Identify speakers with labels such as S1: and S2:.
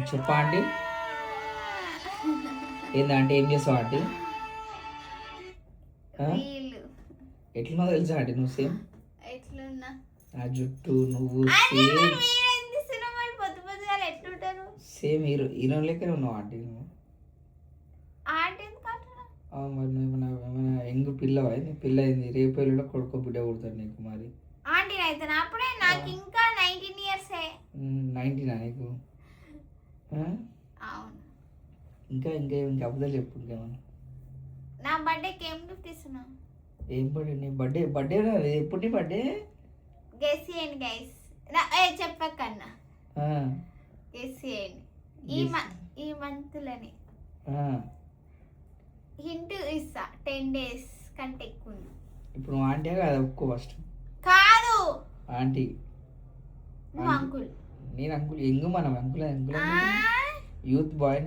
S1: చెప్పా ఆంటీ. ఏందంటే ఏం చేస్తావు ఆంటీ? ఎట్లున్నావు తెలుసా ఆంటీ? నువ్వు సేమ్
S2: ఎట్లున్నా
S1: ఆ జుట్టు నువ్వు సేమ్ సేమ్ హీరో లెక్కనే ఉన్నావు ఆంటీ నువ్వు. మరి నువ్వు ఏమైనా యంగ్ పిల్లవా? నీ పిల్ల అయింది, రేపు ఎల్లుండి కొడుకో బిడ్డ పుడతాడు నీకు. మరి
S2: ఆంటీ అయితే అప్పుడే నాకు ఇంకా 19 ఇయర్స్.
S1: 19 నీకు?
S2: అవును.
S1: ఇంకా ఇంకా ఇంకా అబద్ధాలు చెప్పు ఇంకేమన్నా.
S2: నా బర్త్డేకి ఏం గిఫ్ట్ ఇస్తున్నావు?
S1: ఏం బర్త్డే? నీ బర్త్డే ఎప్పుడు నీ బర్త్డే?
S2: గెస్ చేయండి గైస్. చెప్పకన్నా గెస్ చేయండి. ఈ మంత్లోనే హింట్ ఇస్తా. 10 days కంటే ఎక్కువ ఉంది.
S1: ఇప్పుడు నువ్వు ఆంటీ కదా ఒక్కో ఫస్ట్.
S2: కాదు
S1: ఆంటీ.
S2: నువ్వు అంకుల్.
S1: నేను అంకుల్. ఎంగు మనం అంకుల్ యూత్ బాయ్.